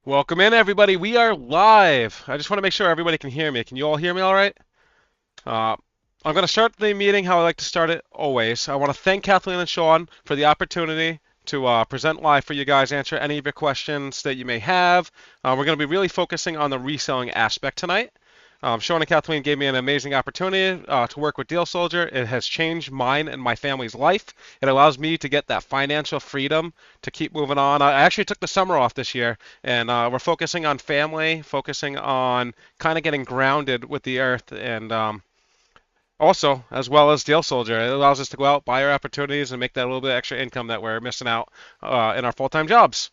Welcome in, everybody. We are live. I just want to make sure everybody can hear me. Can you all hear me all right? Uh, I'm going to start the meeting how I like to start it always. I want to thank Kathleen and Sean for the opportunity to present live for you guys, answer any of your questions that you may have. We're going to be really focusing on the reselling aspect tonight. Sean and Kathleen gave me an amazing opportunity to work with Deal Soldier. It has changed mine and my family's life. It allows me to get that financial freedom to keep moving on. I actually took the summer off this year, and we're focusing on family, focusing on kind of getting grounded with the earth, and also, as well as Deal Soldier. It allows us to go out, buy our opportunities, and make that little bit extra income that we're missing out in our full-time jobs.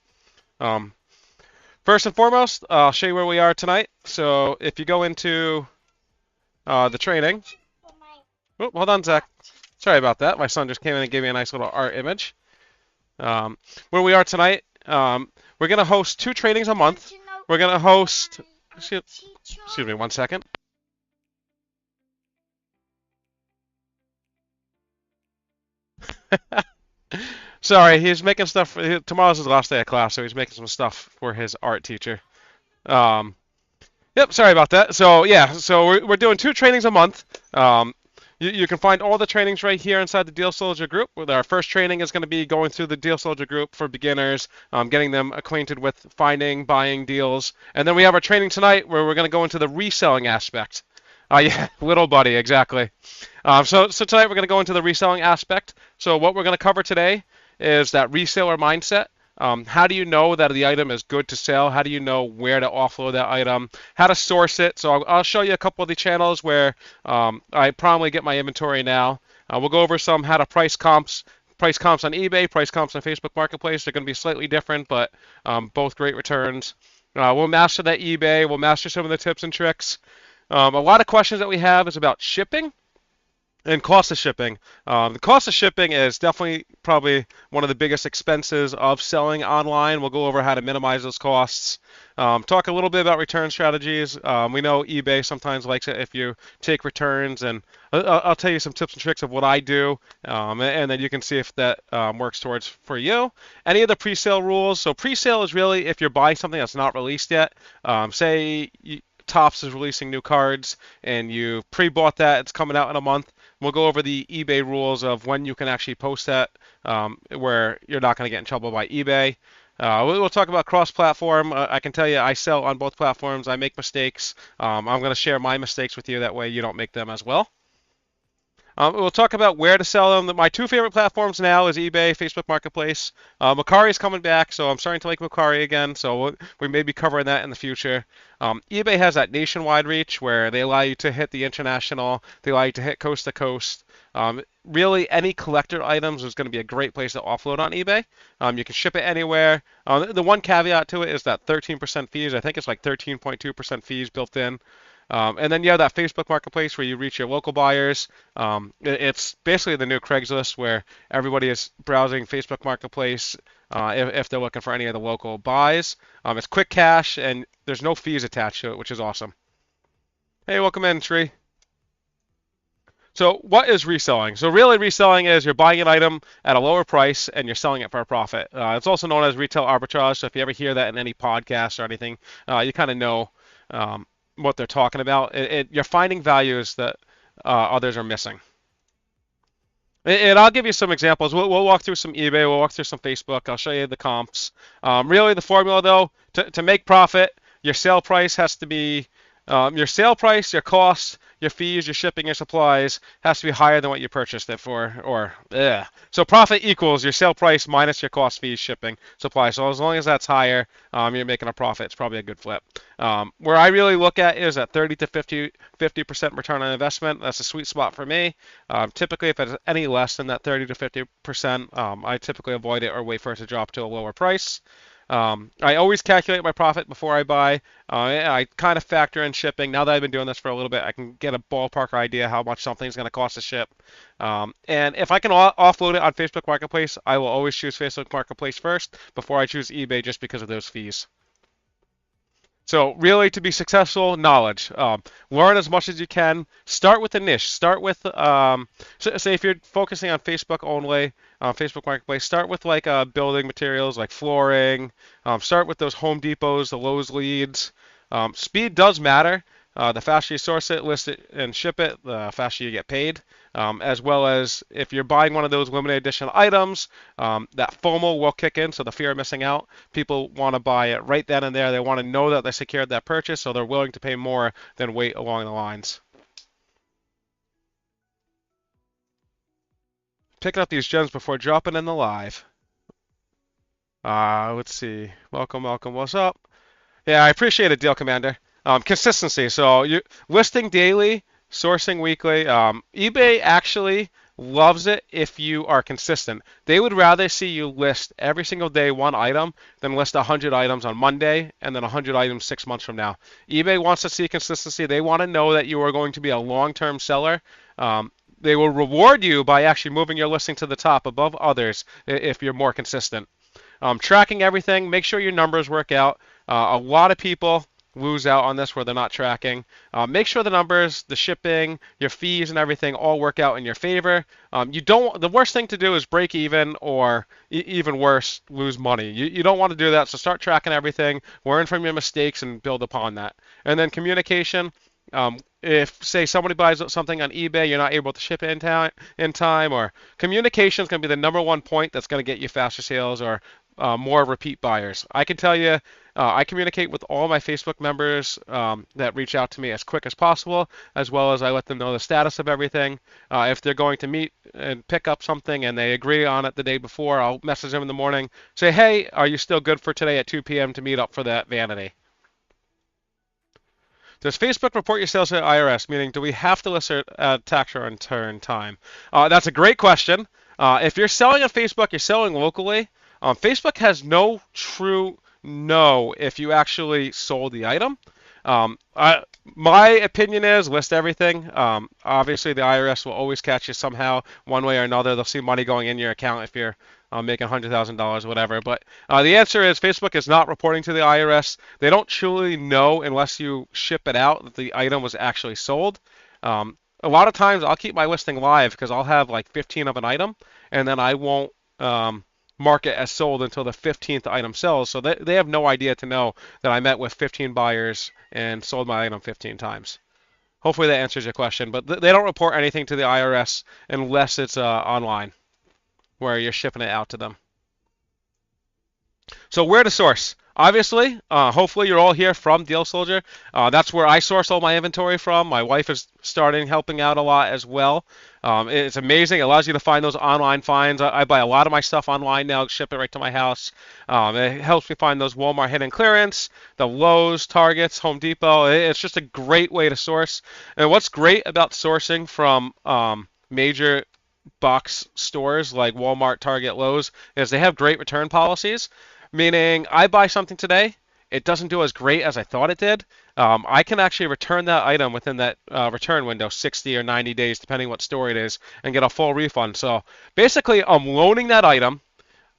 Um, First and foremost, I'll show you where we are tonight. So if you go into the training. Oh, hold on, Zach. Sorry about that. My son just came in and gave me a nice little art image. Where we are tonight, we're going to host 2 trainings a month. We're going to host. Excuse me 1 second. Sorry, he's making stuff. Tomorrow's his last day of class, so he's making some stuff for his art teacher. Um, Yep, sorry about that. So yeah, so we're doing 2 trainings a month. You can find all the trainings right here inside the Deal Soldier group. Our first training is going to be going through the Deal Soldier group for beginners, getting them acquainted with finding, buying deals. And then we have our training tonight where we're going to go into the reselling aspect. Yeah, little buddy, exactly. So tonight we're going to go into the reselling aspect. So what we're going to cover today is that reseller mindset. How do you know that the item is good to sell? How do you know where to offload that item? How to source it? So I'll show you a couple of the channels where I probably get my inventory now. We'll go over some how to price comps on eBay, price comps on Facebook Marketplace. They're going to be slightly different, but both great returns. We'll master that eBay. We'll master some of the tips and tricks. A lot of questions that we have is about shipping. And cost of shipping. The cost of shipping is definitely probably one of the biggest expenses of selling online. We'll go over how to minimize those costs. Talk a little bit about return strategies. We know eBay sometimes likes it if you take returns, and I'll tell you some tips and tricks of what I do, and then you can see if that works towards for you. Any of the pre-sale rules. So pre-sale is really if you're buying something that's not released yet. Say Topps is releasing new cards, and you pre-bought that. It's coming out in a month. We'll go over the eBay rules of when you can actually post that, where you're not going to get in trouble by eBay. We'll talk about cross-platform. I can tell you I sell on both platforms. I make mistakes. I'm going to share my mistakes with you. That way you don't make them as well. We'll talk about where to sell them. My 2 favorite platforms now is eBay, Facebook Marketplace. Mercari is coming back, so I'm starting to like Mercari again, so we may be covering that in the future. eBay has that nationwide reach where they allow you to hit the international, they allow you to hit coast to coast. Really, any collector items is going to be a great place to offload on eBay. You can ship it anywhere. The one caveat to it is that 13% fees. I think it's like 13.2% fees built in. And then you have that Facebook Marketplace where you reach your local buyers. It's basically the new Craigslist where everybody is browsing Facebook Marketplace if they're looking for any of the local buys. It's quick cash and there's no fees attached to it, which is awesome. Hey, welcome in, Tree. So what is reselling? So really reselling is you're buying an item at a lower price and you're selling it for a profit. It's also known as retail arbitrage. So if you ever hear that in any podcast or anything, you kind of know what they're talking about. You're finding values that others are missing. And I'll give you some examples. We'll walk through some eBay. We'll walk through some Facebook. I'll show you the comps. Really, the formula, though, to make profit, your sale price has to be your sale price, your costs, your fees, your shipping, your supplies has to be higher than what you purchased it for. So profit equals your sale price minus your cost, fees, shipping, supply. So as long as that's higher, you're making a profit. It's probably a good flip. Where I really look at is at 30 to 50% return on investment. That's a sweet spot for me. Typically, if it's any less than that 30 to 50%, I typically avoid it or wait for it to drop to a lower price. I always calculate my profit before I buy. I kind of factor in shipping. Now that I've been doing this for a little bit, I can get a ballpark idea how much something's going to cost to ship. And if I can offload it on Facebook Marketplace, I will always choose Facebook Marketplace first before I choose eBay just because of those fees. So really, to be successful, knowledge. Learn as much as you can. Start with a niche. Start with, say if you're focusing on Facebook only, Facebook Marketplace, start with like building materials like flooring. Start with those Home Depots, the Lowe's leads. Speed does matter. The faster you source it, list it, and ship it, the faster you get paid. As well as if you're buying one of those limited edition items, that FOMO will kick in, so the fear of missing out. People want to buy it right then and there. They want to know that they secured that purchase, so they're willing to pay more than wait along the lines. Picking up these gems before dropping in the live. Let's see. Welcome, welcome. What's up? Yeah, I appreciate it, Deal Commander. Consistency. So you listing daily, sourcing weekly. eBay actually loves it if you are consistent. They would rather see you list every single day one item than list 100 items on Monday and then 100 items 6 months from now. eBay wants to see consistency. They want to know that you are going to be a long-term seller. They will reward you by actually moving your listing to the top above others if you're more consistent. Tracking everything, make sure your numbers work out. A lot of people lose out on this where they're not tracking. Make sure the numbers, the shipping, your fees, and everything all work out in your favor. You don't. The worst thing to do is break even, or even worse, lose money. You don't want to do that. So start tracking everything, learn from your mistakes, and build upon that. And then communication. If say somebody buys something on eBay, you're not able to ship it in time, or communication is going to be the number one point that's going to get you faster sales or more repeat buyers. I can tell you, I communicate with all my Facebook members that reach out to me as quick as possible, as well as I let them know the status of everything. If they're going to meet and pick up something and they agree on it the day before, I'll message them in the morning, say, hey, are you still good for today at 2 p.m. to meet up for that vanity? Does Facebook report your sales to the IRS? Meaning, do we have to list a tax return time? That's a great question. If you're selling on Facebook, you're selling locally. Facebook has no true know if you actually sold the item. My opinion is list everything. Obviously, the IRS will always catch you somehow, one way or another. They'll see money going in your account if you're making $100,000 or whatever. But the answer is Facebook is not reporting to the IRS. They don't truly know unless you ship it out that the item was actually sold. A lot of times I'll keep my listing live because I'll have like 15 of an item, and then I won't mark it as sold until the 15th item sells. So they have no idea to know that I met with 15 buyers and sold my item 15 times. Hopefully that answers your question. But they don't report anything to the IRS unless it's online, where you're shipping it out to them. So where to source? Obviously, hopefully you're all here from Deal Soldier. That's where I source all my inventory from. My wife is starting helping out a lot as well. It's amazing. It allows you to find those online finds. I buy a lot of my stuff online now, ship it right to my house. It helps me find those Walmart hidden clearance, the Lowe's, Targets, Home Depot. It's just a great way to source. And what's great about sourcing from major box stores like Walmart, Target, Lowe's is they have great return policies. Meaning, I buy something today, it doesn't do as great as I thought it did. I can actually return that item within that return window, 60 or 90 days, depending what store it is, and get a full refund. So basically, I'm loaning that item.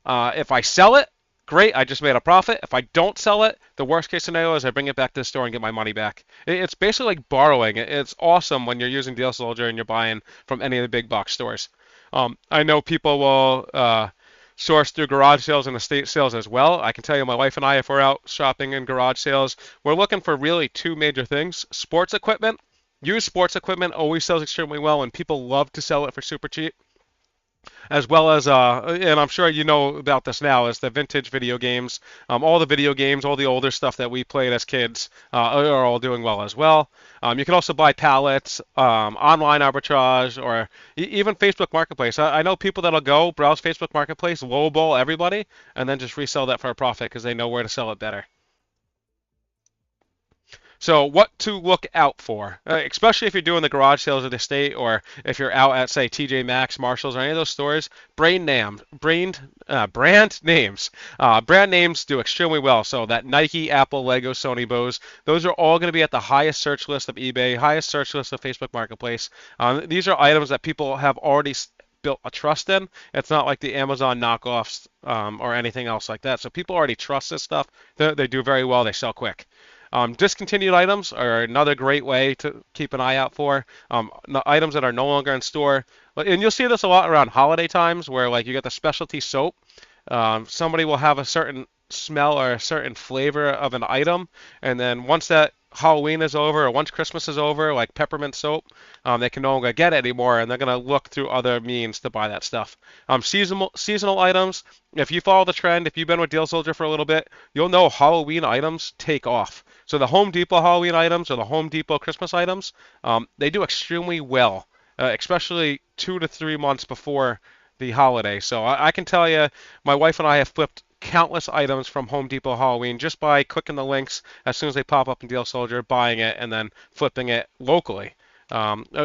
If I sell it, great, I just made a profit. If I don't sell it, the worst case scenario is I bring it back to the store and get my money back. It's basically like borrowing. It's awesome when you're using Deal Soldier and you're buying from any of the big box stores. I know people will source through garage sales and estate sales as well. I can tell you, my wife and I, if we're out shopping in garage sales, we're looking for really two major things. Sports equipment. Used sports equipment always sells extremely well, and people love to sell it for super cheap. As well as, and I'm sure you know about this now, is the vintage video games. All the video games, all the older stuff that we played as kids are all doing well as well. You can also buy pallets, online arbitrage, or even Facebook Marketplace. I know people that'll go browse Facebook Marketplace, lowball everybody, and then just resell that for a profit because they know where to sell it better. So what to look out for, especially if you're doing the garage sales of the state, or if you're out at, say, TJ Maxx, Marshalls, or any of those stores, brand names. Brand names do extremely well. So that Nike, Apple, Lego, Sony, Bose, those are all going to be at the highest search list of eBay, highest search list of Facebook Marketplace. These are items that people have already built a trust in. It's not like the Amazon knockoffs or anything else like that. So people already trust this stuff. They do very well. They sell quick. Discontinued items are another great way to keep an eye out for. Items that are no longer in store. And you'll see this a lot around holiday times where like you get the specialty soap. Somebody will have a certain smell or a certain flavor of an item, and then once that Halloween is over or once Christmas is over, like peppermint soap, they can no longer get it anymore, and they're gonna look through other means to buy that stuff. Seasonal items. If you follow the trend, if you've been with Deal Soldier for a little bit, you'll know Halloween items take off. So the Home Depot Halloween items or the Home Depot Christmas items, they do extremely well, especially 2 to 3 months before the holiday. So I can tell you, my wife and I have flipped countless items from Home Depot Halloween just by clicking the links as soon as they pop up in Deal Soldier, buying it, and then flipping it locally.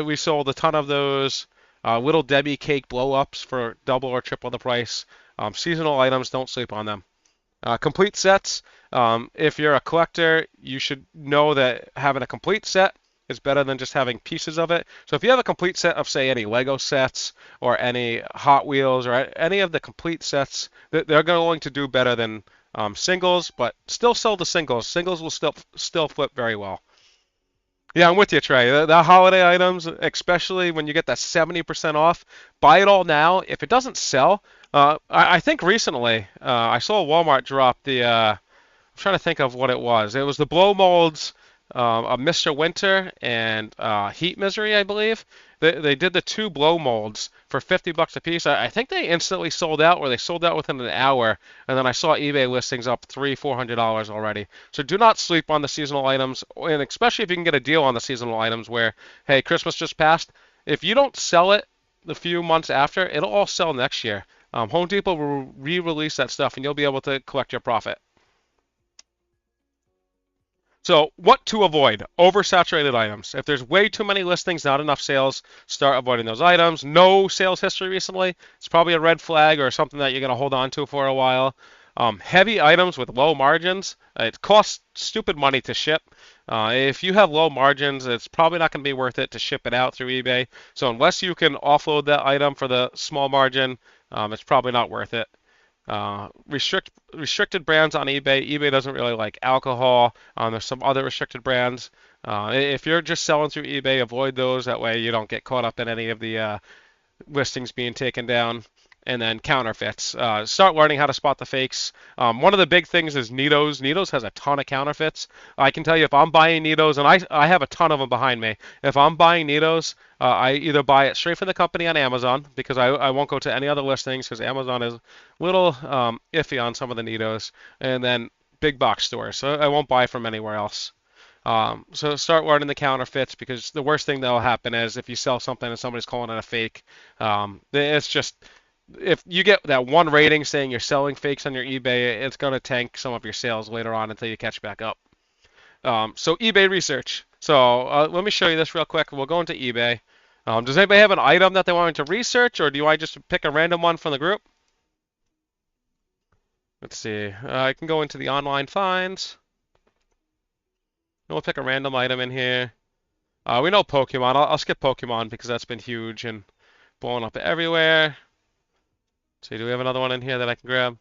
We sold a ton of those Little Debbie cake blow-ups for double or triple the price. Seasonal items, don't sleep on them. Complete sets. If you're a collector, you should know that having a complete set is better than just having pieces of it. So if you have a complete set of, say, any Lego sets or any Hot Wheels or any of the complete sets, they're going to do better than singles, but still sell the singles. Singles will still flip very well. Yeah, I'm with you, Trey. The holiday items, especially when you get that 70% off, buy it all now. If it doesn't sell, I think recently I saw Walmart drop I'm trying to think of what it was. It was the blow molds of Mr. Winter and Heat Misery, I believe. They did the two blow molds for $50 a piece. I think they instantly sold out, or they sold out within an hour. And then I saw eBay listings up $300-400 already. So do not sleep on the seasonal items, and especially if you can get a deal on the seasonal items where, hey, Christmas just passed. If you don't sell it the few months after, it'll all sell next year. Home Depot will re-release that stuff, and you'll be able to collect your profit. So what to avoid? Oversaturated items. If there's way too many listings, not enough sales, start avoiding those items. No sales history recently. It's probably a red flag or something that you're going to hold on to for a while. Heavy items with low margins. It costs stupid money to ship. If you have low margins, it's probably not going to be worth it to ship it out through eBay. So unless you can offload that item for the small margin, it's probably not worth it. Restricted brands on eBay. eBay doesn't really like alcohol. There's some other restricted brands. If you're just selling through eBay, avoid those. That way you don't get caught up in any of the listings being taken down. And then counterfeits. Start learning how to spot the fakes. One of the big things is Neatos. Neatos has a ton of counterfeits. I can tell you if I'm buying Neatos, and I have a ton of them behind me. If I'm buying Neatos, I either buy it straight from the company on Amazon because I won't go to any other listings because Amazon is a little iffy on some of the Neatos, and then big box stores. So I won't buy from anywhere else. So start learning the counterfeits because the worst thing that will happen is if you sell something and somebody's calling it a fake, it's just if you get that one rating saying you're selling fakes on your eBay, it's going to tank some of your sales later on until you catch back up. So eBay research. So let me show you this real quick. We'll go into eBay. Does anybody have an item that they want to research, or do you want to just pick a random one from the group? Let's see. I can go into the online finds. And we'll pick a random item in here. We know Pokemon. I'll skip Pokemon because that's been huge and blowing up everywhere. So do we have another one in here that I can grab?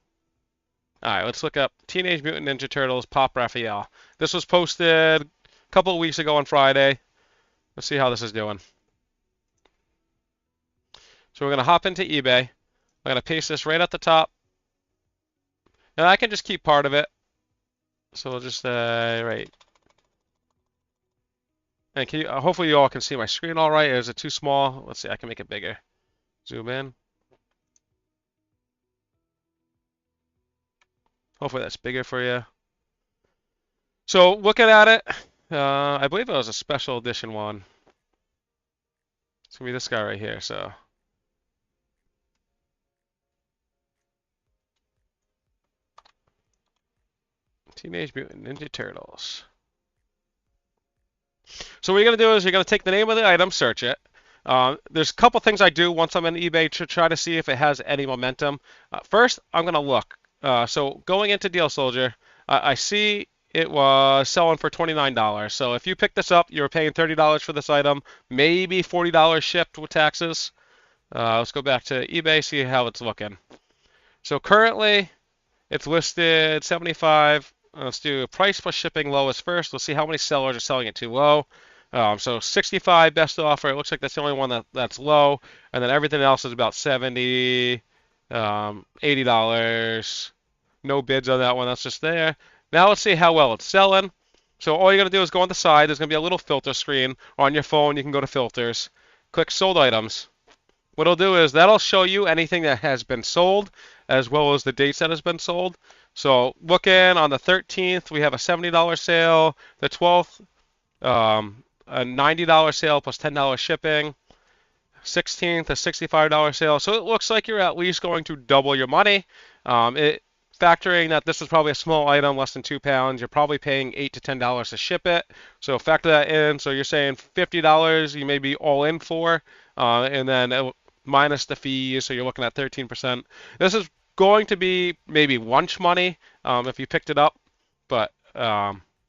All right, let's look up Teenage Mutant Ninja Turtles Pop Raphael. This was posted a couple of weeks ago on Friday. Let's see how this is doing. So we're going to hop into eBay. I'm going to paste this right at the top. And I can just keep part of it. So we'll just, right. And can you, hopefully you all can see my screen all right. Is it too small? Let's see, I can make it bigger. Zoom in. Hopefully that's bigger for you. So looking at it, I believe it was a special edition one. It's going to be this guy right here. So Teenage Mutant Ninja Turtles. So what you're going to do is you're going to take the name of the item, search it. There's a couple things I do once I'm in eBay to try to see if it has any momentum. First, I'm going to look. So going into Deal Soldier, I see it was selling for $29. So if you pick this up, you're paying $30 for this item, maybe $40 shipped with taxes. Let's go back to eBay, see how it's looking. So currently, it's listed 75. let's do price plus shipping lowest first. Let's see how many sellers are selling it too low. So 65 best offer. It looks like that's the only one that's low, and then everything else is about 70, $80. No bids on that one. That's just there. Now let's see how well it's selling. So all you're gonna do is go on the side. There's gonna be a little filter screen on your phone. You can go to filters, click sold items. What it'll do is that'll show you anything that has been sold as well as the dates that has been sold. So looking on the 13th, we have a $70 sale. The 12th, a $90 sale plus $10 shipping. 16th, a $65 sale. So it looks like you're at least going to double your money. Factoring that this is probably a small item, less than 2 pounds, you're probably paying $8 to $10 to ship it. So factor that in. So you're saying $50 you may be all in for, and then minus the fees, so you're looking at 13%. This is going to be maybe lunch money if you picked it up, but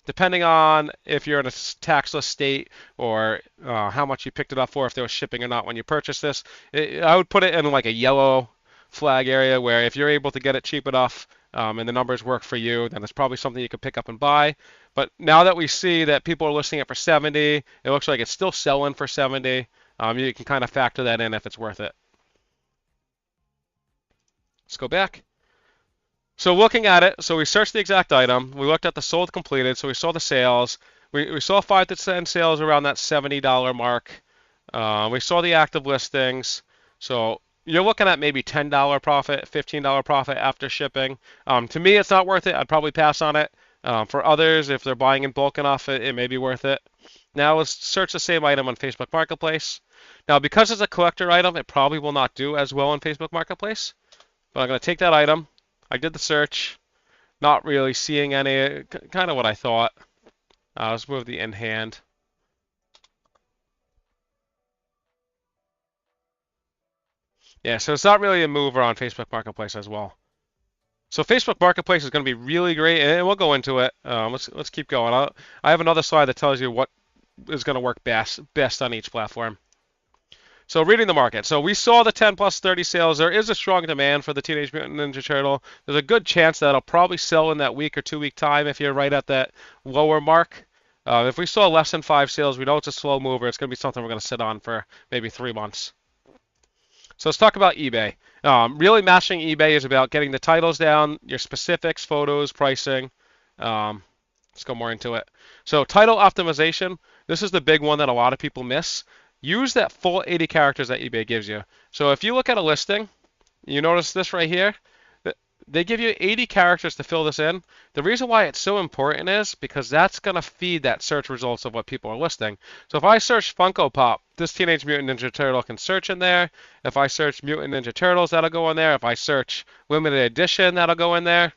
depending on if you're in a taxless state or how much you picked it up for, if there was shipping or not when you purchased this, I would put it in like a yellow flag area where if you're able to get it cheap enough and the numbers work for you, then it's probably something you could pick up and buy. But now that we see that people are listing it for 70, it looks like it's still selling for 70. You can kind of factor that in if it's worth it. Let's go back. So looking at it, so we searched the exact item. We looked at the sold completed, so we saw the sales. We saw 5 to 10 sales around that $70 mark. We saw the active listings. So you're looking at maybe $10 profit, $15 profit after shipping. To me, it's not worth it. I'd probably pass on it. For others, if they're buying in bulk enough, it may be worth it. Now let's search the same item on Facebook Marketplace. Now, because it's a collector item, it probably will not do as well on Facebook Marketplace. But I'm going to take that item. I did the search, not really seeing any, kind of what I thought. Let's move the in hand. Yeah, so it's not really a mover on Facebook Marketplace as well. So Facebook Marketplace is going to be really great, and we'll go into it. Let's keep going. I have another slide that tells you what is going to work best on each platform. So reading the market. So we saw the 10 plus 30 sales. There is a strong demand for the Teenage Mutant Ninja Turtle. There's a good chance that it'll probably sell in that week or 2 week time if you're right at that lower mark. If we saw less than 5 sales, we know it's a slow mover. It's going to be something we're going to sit on for maybe 3 months. So let's talk about eBay. Really mastering eBay is about getting the titles down, your specifics, photos, pricing. Let's go more into it. So title optimization. This is the big one that a lot of people miss. Use that full 80 characters that eBay gives you. So if you look at a listing, you notice this right here, they give you 80 characters to fill this in. The reason why it's so important is because that's going to feed that search results of what people are listing. So if I search Funko Pop, this Teenage Mutant Ninja Turtle can search in there. If I search Mutant Ninja Turtles, that'll go in there. If I search Limited Edition, that'll go in there.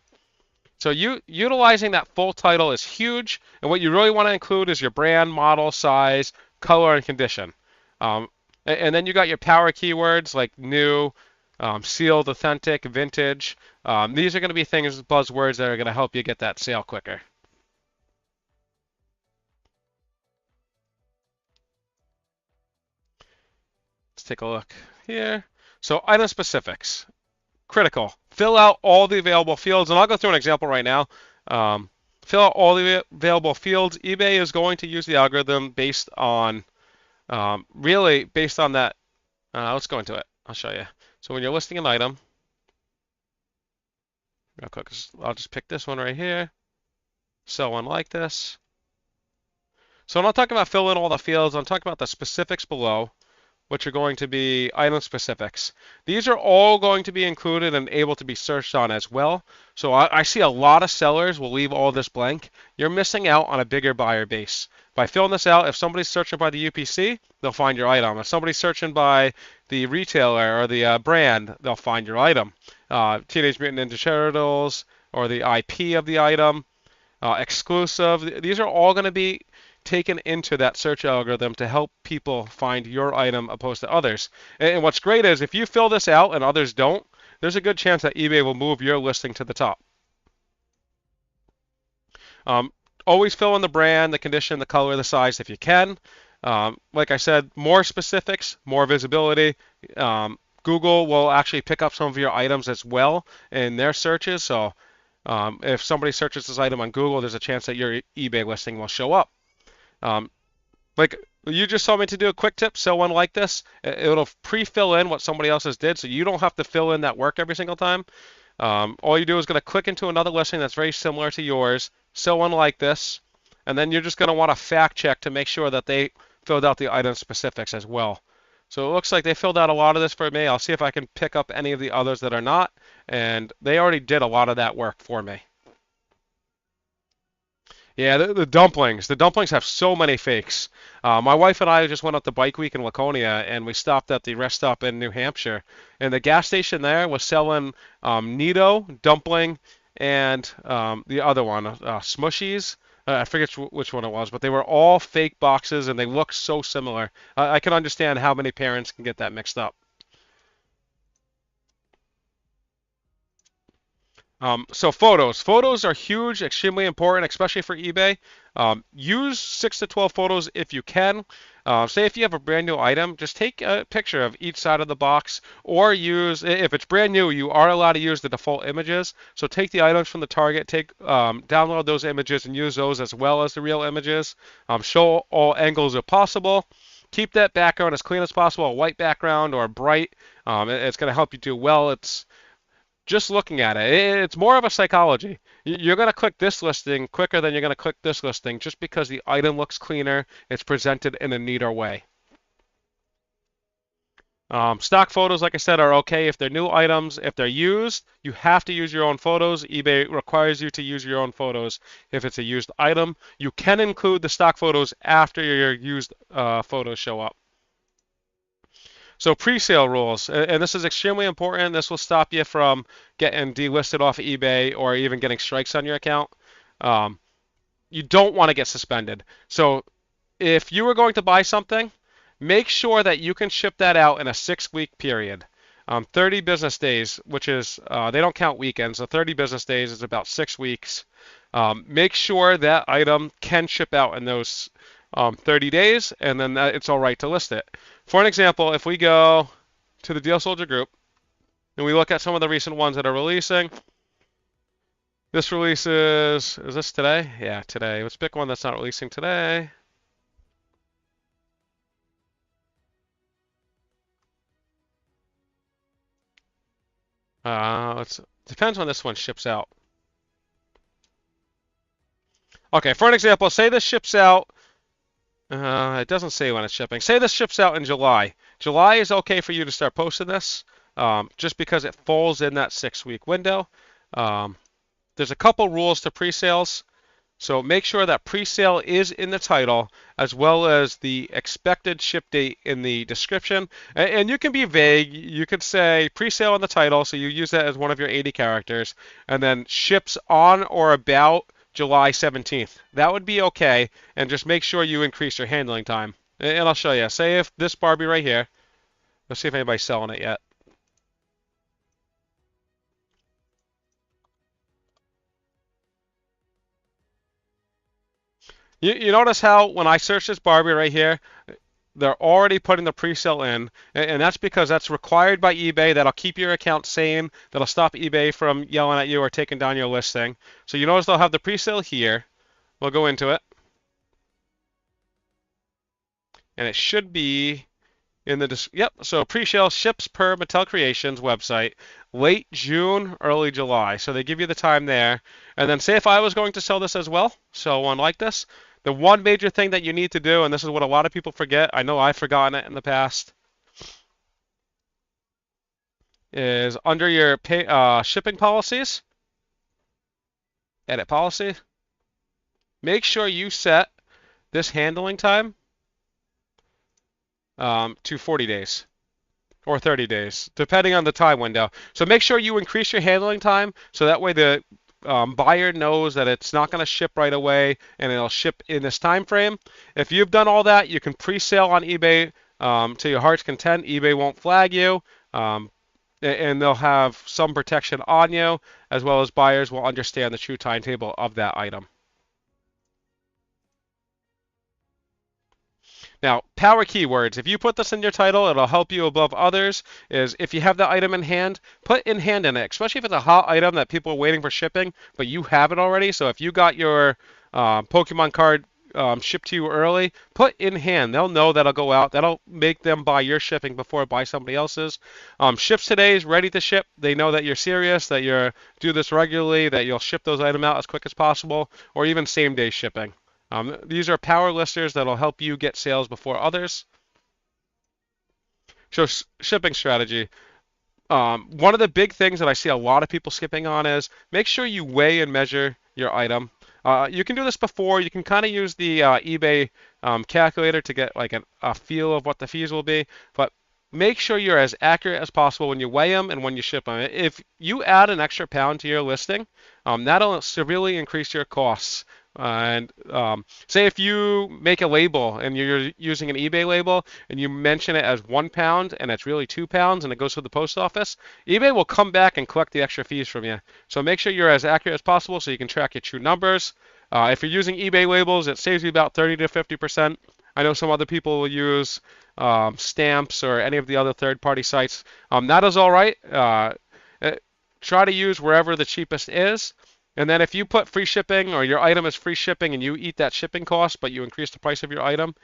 So utilizing that full title is huge. And what you really want to include is your brand, model, size, color, and condition. And then you got your power keywords like new, sealed, authentic, vintage. These are going to be things, buzzwords that are going to help you get that sale quicker. Let's take a look here. So item specifics, critical. Fill out all the available fields, and I'll go through an example right now. Fill out all the available fields. eBay is going to use the algorithm based on really based on that. Let's go into it. I'll show you. So when you're listing an item, real quick, I'll just pick this one right here. Sell one like this. So I'm not talking about filling all the fields. I'm talking about the specifics below, which are going to be item specifics. These are all going to be included and able to be searched on as well. So I see a lot of sellers will leave all this blank. You're missing out on a bigger buyer base. By filling this out, if somebody's searching by the UPC, they'll find your item. If somebody's searching by the retailer or the brand, they'll find your item. Teenage Mutant Ninja Turtles or the IP of the item, exclusive. These are all going to be taken into that search algorithm to help people find your item opposed to others. And what's great is if you fill this out and others don't, there's a good chance that eBay will move your listing to the top. Always fill in the brand, the condition, the color, the size if you can. Like I said, more specifics, more visibility. Google will actually pick up some of your items as well in their searches. So If somebody searches this item on Google, there's a chance that your eBay listing will show up. Um, like you just told me to do a quick tip, sell one like this. It'll pre-fill in what somebody else has did, so you don't have to fill in that work every single time. All you do is going to click into another listing that's very similar to yours, sell one like this, and then you're just going to want to fact check to make sure that they filled out the item specifics as well. So it looks like they filled out a lot of this for me. I'll see if I can pick up any of the others that are not, and they already did a lot of that work for me. Yeah, the dumplings. The dumplings have so many fakes. My wife and I just went up to Bike Week in Laconia, and we stopped at the rest stop in New Hampshire. And the gas station there was selling Nito, dumpling, and the other one, Smushies. I forget which one it was, but they were all fake boxes, and they looked so similar. I can understand how many parents can get that mixed up. So photos. Photos are huge, extremely important, especially for eBay. Use 6 to 12 photos if you can. Say if you have a brand new item, just take a picture of each side of the box, or use, if it's brand new, you are allowed to use the default images. So take the items from the target, download those images and use those as well as the real images. Show all angles if possible. Keep that background as clean as possible, a white background or bright. It's going to help you do well. It's just looking at it. It's more of a psychology. You're going to click this listing quicker than you're going to click this listing just because the item looks cleaner, it's presented in a neater way. Stock photos, like I said, are okay if they're new items. If they're used, you have to use your own photos. eBay requires you to use your own photos if it's a used item. You can include the stock photos after your used photos show up. So pre-sale rules, and this is extremely important. This will stop you from getting delisted off of eBay or even getting strikes on your account. You don't want to get suspended. So if you were going to buy something, make sure that you can ship that out in a 6-week period. 30 business days, which is, they don't count weekends, so 30 business days is about 6 weeks. Make sure that item can ship out in those 30 days, and then it's all right to list it. For an example, if we go to the Deal Soldier group and we look at some of the recent ones that are releasing, this releases, is this today? Yeah, today. Let's pick one that's not releasing today. Depends when this one ships out. Okay, for an example, say this ships out. It doesn't say when it's shipping. Say this ships out in July. July is okay for you to start posting this, just because it falls in that 6-week window. There's a couple rules to pre-sales. So make sure that pre-sale is in the title as well as the expected ship date in the description. And you can be vague. You could say pre-sale in the title, so you use that as one of your 80 characters, and then ships on or about July 17th. That would be okay, and just make sure you increase your handling time. And I'll show you. Say if this Barbie right here, let's see if anybody's selling it yet. You notice how when I search this Barbie right here, they're already putting the pre-sale in, and that's because that's required by eBay. That'll keep your account sane. That'll stop eBay from yelling at you or taking down your listing. So you notice they'll have the pre-sale here. We'll go into it. And it should be in the, yep, so pre-sale ships per Mattel Creations website, late June, early July. So they give you the time there. And then say if I was going to sell this as well, so one like this, the one major thing that you need to do, and this is what a lot of people forget, I know I've forgotten it in the past, is under your shipping policies, edit policy, make sure you set this handling time to 40 days or 30 days, depending on the time window. So make sure you increase your handling time so that way the buyer knows that it's not going to ship right away and it'll ship in this time frame. If you've done all that, you can pre-sale on eBay to your heart's content. eBay won't flag you, and they'll have some protection on you, as well as buyers will understand the true timetable of that item. Now, power keywords. If you put this in your title, it'll help you above others. Is if you have the item in hand, put in hand in it, especially if it's a hot item that people are waiting for shipping, but you have it already. So if you got your Pokemon card shipped to you early, put in hand. They'll know that'll go out. That'll make them buy your shipping before it buy somebody else's. Ships today is ready to ship. They know that you're serious, that you do this regularly, that you'll ship those items out as quick as possible, or even same day shipping. These are power listers that'll help you get sales before others. So shipping strategy. One of the big things that I see a lot of people skipping on is make sure you weigh and measure your item. You can do this before. You can kind of use the eBay calculator to get like a feel of what the fees will be, but make sure you're as accurate as possible when you weigh them and when you ship them. If you add an extra pound to your listing, that'll severely increase your costs. And say if you make a label and you're using an eBay label and you mention it as 1 pound and it's really 2 pounds and it goes to the post office, eBay will come back and collect the extra fees from you. So make sure you're as accurate as possible so you can track your true numbers. If you're using eBay labels, it saves you about 30 to 50%. I know some other people will use Stamps or any of the other third-party sites. That is all right. Try to use wherever the cheapest is. And then if you put free shipping or your item is free shipping and you eat that shipping cost, but you increase the price of your item,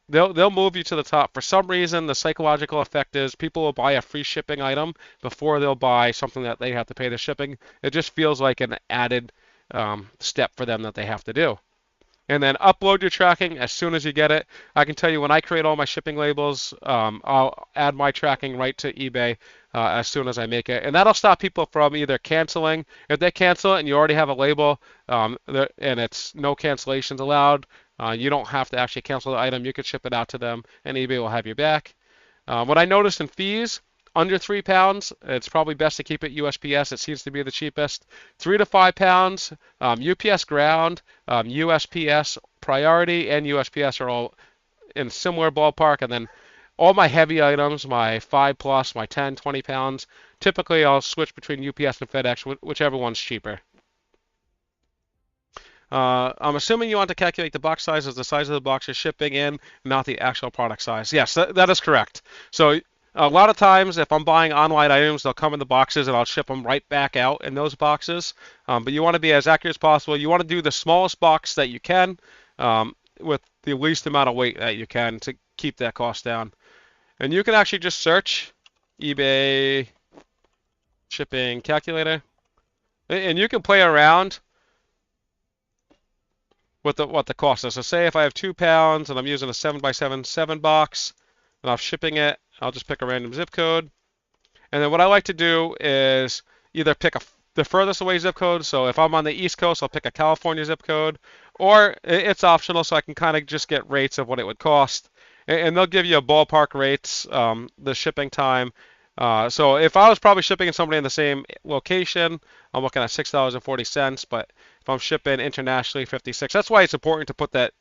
they'll move you to the top. For some reason, the psychological effect is people will buy a free shipping item before they'll buy something that they have to pay the shipping. It just feels like an added step for them that they have to do. And then upload your tracking as soon as you get it. I can tell you when I create all my shipping labels, I'll add my tracking right to eBay as soon as I make it. And that'll stop people from either canceling. If they cancel it and you already have a label and it's no cancellations allowed, you don't have to actually cancel the item. You could ship it out to them and eBay will have your back. What I noticed in fees, under 3 pounds, it's probably best to keep it USPS. It seems to be the cheapest. 3 to 5 pounds, UPS ground, USPS priority, and USPS are all in similar ballpark. And then all my heavy items, my 5 plus, my 10, 20 pounds, typically I'll switch between UPS and FedEx, whichever one's cheaper. I'm assuming you want to calculate the box size as the size of the box you're shipping in, not the actual product size. Yes, that is correct. So a lot of times, if I'm buying online items, they'll come in the boxes and I'll ship them right back out in those boxes. But you want to be as accurate as possible. You want to do the smallest box that you can with the least amount of weight that you can to keep that cost down. And you can actually just search eBay shipping calculator. And you can play around with what the cost is. So say if I have 2 pounds and I'm using a 7x7 box and I'm shipping it, I'll just pick a random zip code. And then what I like to do is either pick the furthest away zip code. So if I'm on the East Coast, I'll pick a California zip code. Or it's optional, so I can kind of just get rates of what it would cost. And they'll give you a ballpark rates, the shipping time. So if I was probably shipping somebody in the same location, I'm looking at $6.40. But if I'm shipping internationally, 56. That's why it's important to put that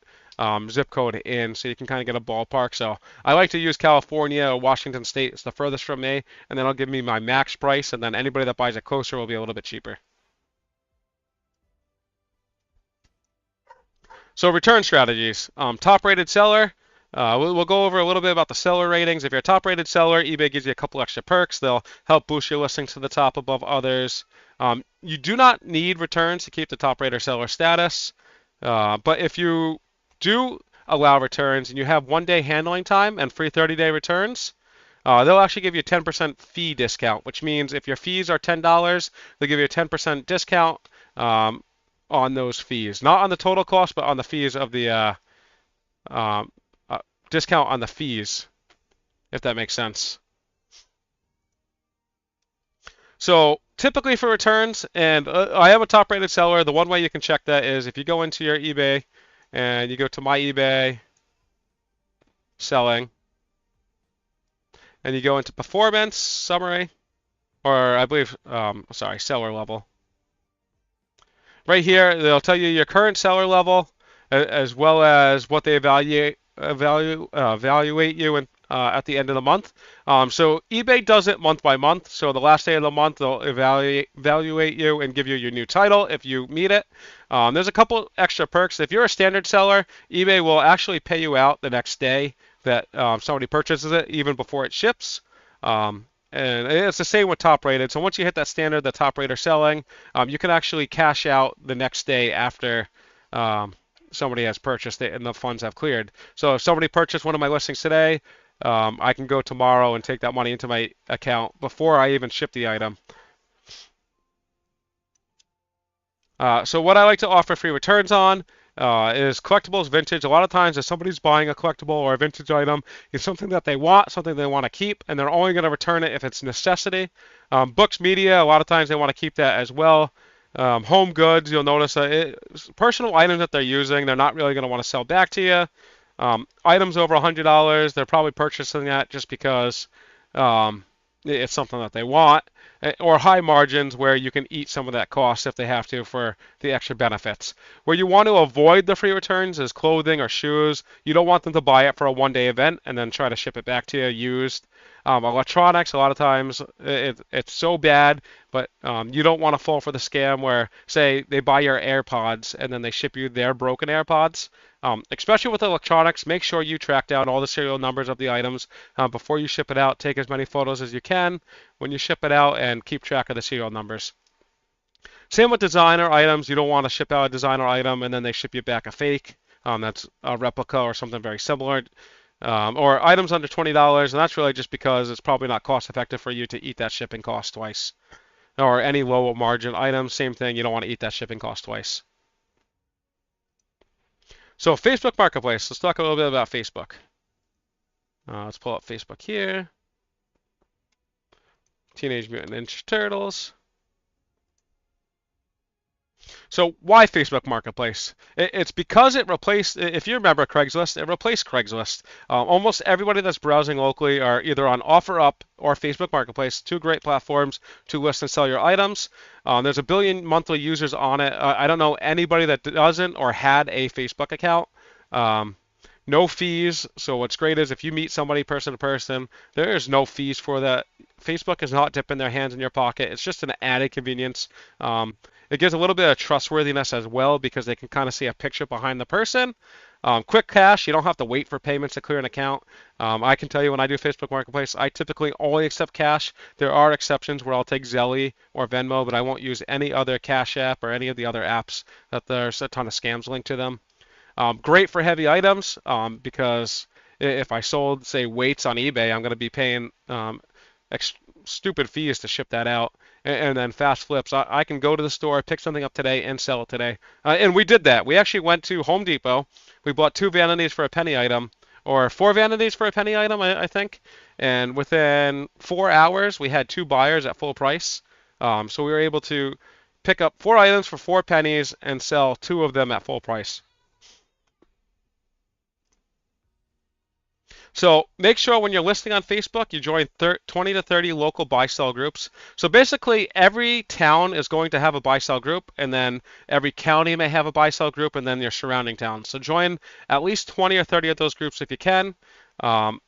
zip code in so you can kind of get a ballpark. So I like to use California or Washington State. It's the furthest from me, and then it'll give me my max price, and then anybody that buys it closer will be a little bit cheaper. So return strategies. Top rated seller. We'll go over a little bit about the seller ratings. If you're a top rated seller, eBay gives you a couple extra perks. They'll help boost your listing to the top above others. You do not need returns to keep the top rated seller status, but if you do allow returns and you have 1-day handling time and free 30-day returns, they'll actually give you a 10% fee discount, which means if your fees are $10, they'll give you a 10% discount on those fees. Not on the total cost, but on the fees of the discount on the fees, if that makes sense. So typically for returns, and I am a top rated seller, the one way you can check that is if you go into your eBay and you go to my eBay selling and you go into performance summary, or I believe, sorry, seller level. Right here, they'll tell you your current seller level as well as what they evaluate you and at the end of the month. So eBay does it month by month. So the last day of the month, they'll evaluate you and give you your new title if you meet it. There's a couple extra perks. If you're a standard seller, eBay will actually pay you out the next day that somebody purchases it, even before it ships. And it's the same with top rated. So once you hit that standard, the top rated selling, you can actually cash out the next day after somebody has purchased it and the funds have cleared. So if somebody purchased one of my listings today, I can go tomorrow and take that money into my account before I even ship the item. So what I like to offer free returns on is collectibles, vintage. A lot of times if somebody's buying a collectible or a vintage item, it's something that they want, something they want to keep, and they're only going to return it if it's necessity. Books, media, a lot of times they want to keep that as well. Home goods, you'll notice personal items that they're using, they're not really going to want to sell back to you. Items over $100, they're probably purchasing that just because um, it's something that they want. Or high margins where you can eat some of that cost if they have to for the extra benefits. Where you want to avoid the free returns is clothing or shoes. You don't want them to buy it for a one-day event and then try to ship it back to you used. Electronics, a lot of times it's so bad, but you don't want to fall for the scam where, say, they buy your AirPods and then they ship you their broken AirPods. Especially with electronics, make sure you track down all the serial numbers of the items before you ship it out. Take as many photos as you can when you ship it out and keep track of the serial numbers. Same with designer items. You don't want to ship out a designer item and then they ship you back a fake. That's a replica or something very similar. Or items under $20, and that's really just because it's probably not cost effective for you to eat that shipping cost twice. Or any low margin items, same thing. You don't want to eat that shipping cost twice. So Facebook Marketplace, let's talk a little bit about Facebook. Let's pull up Facebook here. Teenage Mutant Ninja Turtles. So why Facebook Marketplace? It's because it replaced, if you remember Craigslist, it replaced Craigslist. Almost everybody that's browsing locally are either on OfferUp or Facebook Marketplace, two great platforms to list and sell your items. There's 1 billion monthly users on it. I don't know anybody that doesn't or had a Facebook account. No fees. So what's great is if you meet somebody person to person, there is no fees for that. Facebook is not dipping their hands in your pocket. It's just an added convenience. It gives a little bit of trustworthiness as well because they can kind of see a picture behind the person. Quick cash, you don't have to wait for payments to clear an account. I can tell you when I do Facebook Marketplace, I typically only accept cash. There are exceptions where I'll take Zelly or Venmo, but I won't use any other Cash App or any of the other apps that there's a ton of scams linked to them. Great for heavy items because if I sold, say, weights on eBay, I'm going to be paying stupid fees to ship that out. And then fast flips, I can go to the store, pick something up today, and sell it today. And we did that. We actually went to Home Depot. We bought 2 vanities for a penny item, or 4 vanities for a penny item, I think. And within 4 hours, we had 2 buyers at full price. So we were able to pick up 4 items for 4 pennies and sell 2 of them at full price. So make sure when you're listing on Facebook, you join 20 to 30 local buy-sell groups. So basically, every town is going to have a buy-sell group, and then every county may have a buy-sell group, and then your surrounding towns. So join at least 20 or 30 of those groups if you can.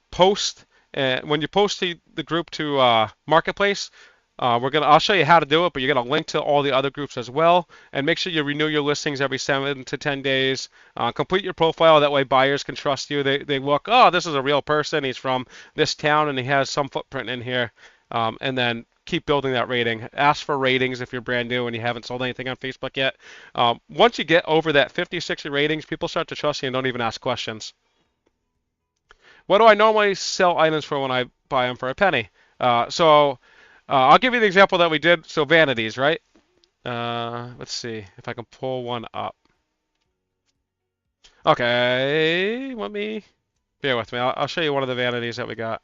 Post when you post the group to Marketplace. I'll show you how to do it, but you're gonna link to all the other groups as well, and make sure you renew your listings every 7 to 10 days. Complete your profile. That way, buyers can trust you. They look, oh, this is a real person. He's from this town and he has some footprint in here. And then keep building that rating. Ask for ratings if you're brand new and you haven't sold anything on Facebook yet. Once you get over that 50, 60 ratings, people start to trust you and don't even ask questions. What do I normally sell items for when I buy them for a penny? I'll give you the example that we did. So vanities, right? Let's see if I can pull one up. Okay, bear with me. I'll show you one of the vanities that we got.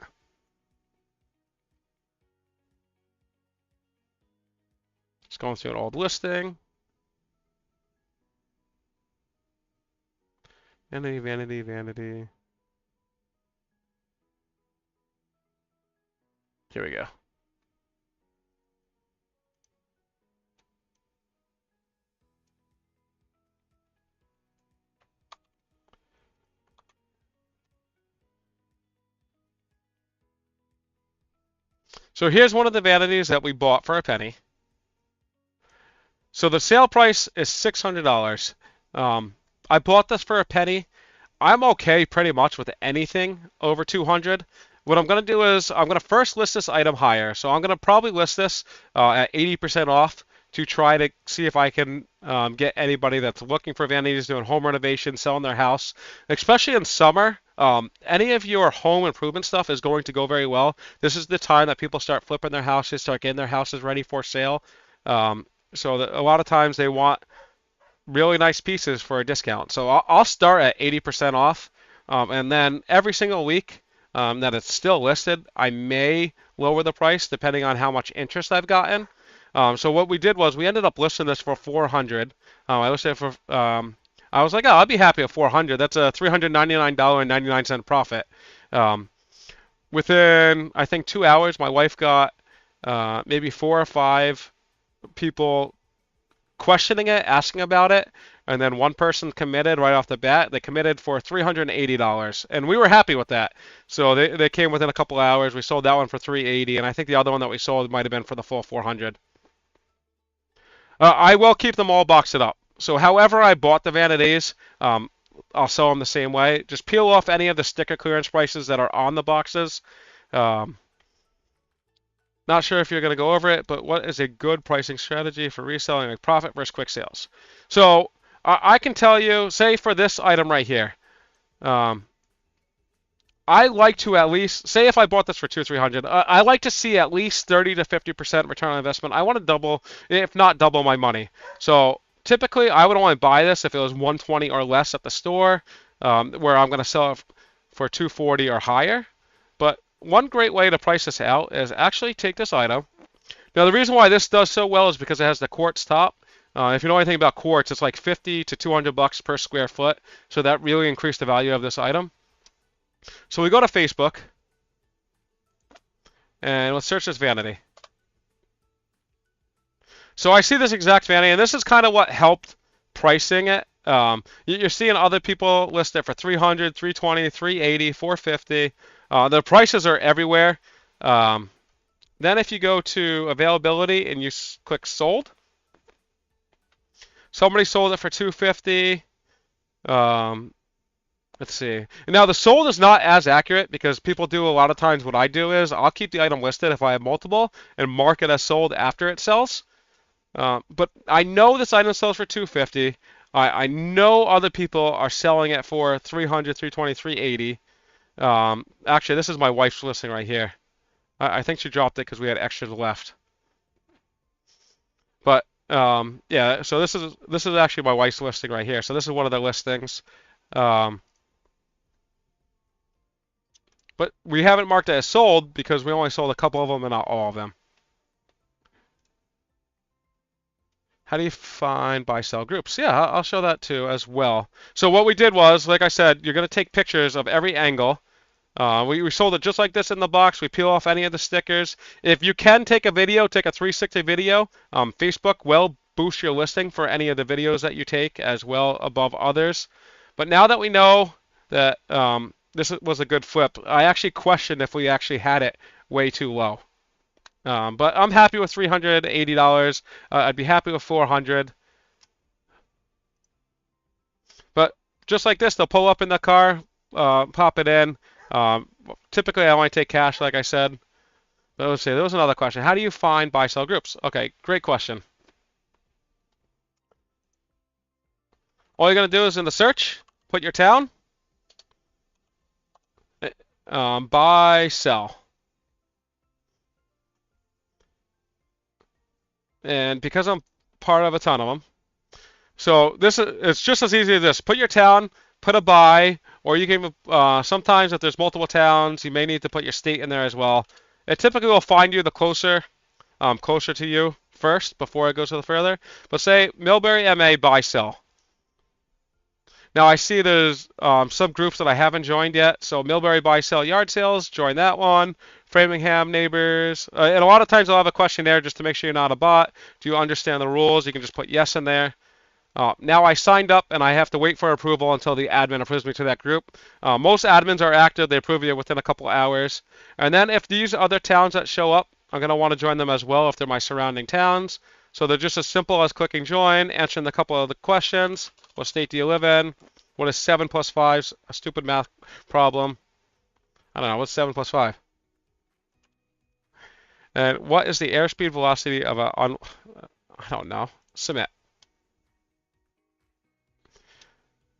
Just going through an old listing. Vanity, vanity, vanity. Here we go. So here's one of the vanities that we bought for a penny. So the sale price is $600. I bought this for a penny. I'm okay pretty much with anything over 200. What I'm going to do is I'm going to first list this item higher. So I'm going to probably list this at 80% off to try to see if I can get anybody that's looking for vanities, doing home renovation, selling their house, especially in summer. Any of your home improvement stuff is going to go very well. This is the time that people start flipping their houses, start getting their houses ready for sale. So that a lot of times they want really nice pieces for a discount. So I'll start at 80% off, and then every single week that it's still listed, I may lower the price depending on how much interest I've gotten. So what we did was we ended up listing this for 400. I listed it for I was like, oh, I'll be happy at 400. That's a $399.99 profit. Within I think 2 hours, my wife got maybe 4 or 5 people questioning it, asking about it, and then one person committed right off the bat. They committed for $380, and we were happy with that. So they came within a couple hours. We sold that one for $380, and I think the other one that we sold might have been for the full $400. I will keep them all boxed up. So however I bought the vanities, I'll sell them the same way. Just peel off any of the sticker clearance prices that are on the boxes. Not sure if you're going to go over it, but what is a good pricing strategy for reselling, like profit versus quick sales? So I can tell you, say for this item right here, I like to at least, say if I bought this for $200-300, I like to see at least 30 to 50% return on investment. I want to double, if not double my money. So typically I would only buy this if it was $120 or less at the store, where I'm going to sell it for $240 or higher. But one great way to price this out is actually take this item. Now the reason why this does so well is because it has the quartz top. If you know anything about quartz, it's like 50 to 200 bucks per square foot. So that really increased the value of this item. So we go to Facebook and let's search this vanity. So I see this exact vanity, and this is kind of what helped pricing it. You're seeing other people list it for $300, $320, $380, $450. The prices are everywhere. Then if you go to availability and you click sold, somebody sold it for $250. Let's see. And now the sold is not as accurate because people do a lot of times what I do is I'll keep the item listed if I have multiple and mark it as sold after it sells. But I know this item sells for $250. I know other people are selling it for $300, $320, $380. Actually, this is my wife's listing right here. I think she dropped it because we had extras left. But yeah, so this is actually my wife's listing right here. So this is one of the listings. But we haven't marked it as sold because we only sold a couple of them and not all of them. How do you find buy-sell groups? Yeah, I'll show that too as well. So what we did was, like I said, you're going to take pictures of every angle. We sold it just like this in the box. We peel off any of the stickers. If you can take a video, take a 360 video. Facebook will boost your listing for any of the videos that you take as well above others. But now that we know that this was a good flip, I actually questioned if we actually had it way too low. But I'm happy with $380. I'd be happy with $400. But just like this, they'll pull up in the car, pop it in. Typically, I only take cash, like I said. But let's see, there was another question. How do you find buy-sell groups? Okay, great question. All you're going to do is in the search, put your town, buy, sell. And because I'm part of a ton of them, so it's just as easy as this. Put your town, put a buy, or you can, sometimes if there's multiple towns, you may need to put your state in there as well. It typically will find you the closer to you first before it goes to the further. But say Millbury, MA, buy, sell. Now I see there's some groups that I haven't joined yet. So Millbury buy sell yard sales, join that one. Framingham neighbors, and a lot of times I'll have a questionnaire just to make sure you're not a bot. Do you understand the rules? You can just put yes in there. Now I signed up and I have to wait for approval until the admin approves me to that group. Most admins are active. They approve you within a couple hours. And then if these other towns that show up I'm going to want to join them as well if they're my surrounding towns. So they're just as simple as clicking join, answering a couple of the questions. What state do you live in? What is 7 plus 5? A stupid math problem. I don't know. What's 7 plus 5? And what is the airspeed velocity of a, I don't know. Submit.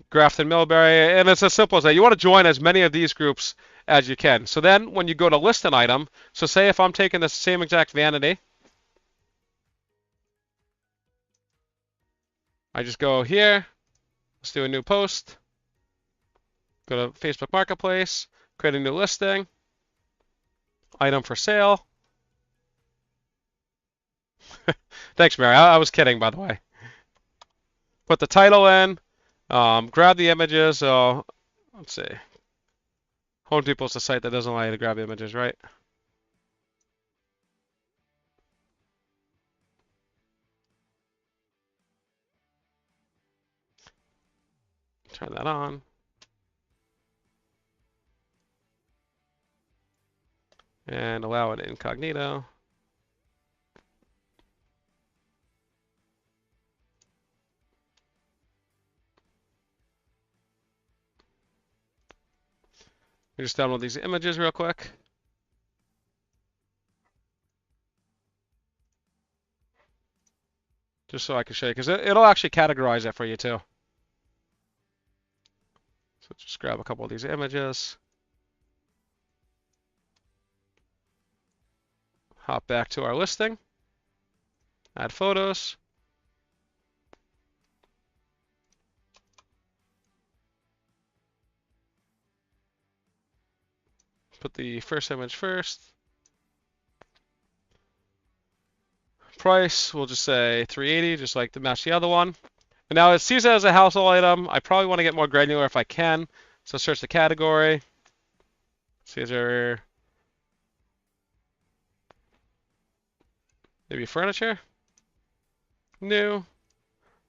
Grafton Millbury, and it's as simple as that. You want to join as many of these groups as you can. So then when you go to list an item, so say if I'm taking the same exact vanity, I just go here, let's do a new post, go to Facebook Marketplace, create a new listing, item for sale. Thanks, Mary. I was kidding, by the way. Put the title in, grab the images. So let's see. Home Depot's the site that doesn't allow you to grab images, right? Turn that on. And allow it incognito. We just download these images real quick. Just so I can show you, because it'll actually categorize it for you too. So just grab a couple of these images. Hop back to our listing. Add photos. Put the first image first. Price, we'll just say 380, just like to match the other one. And now it sees it as a household item. I probably want to get more granular if I can. So search the category. See, is there maybe furniture? New.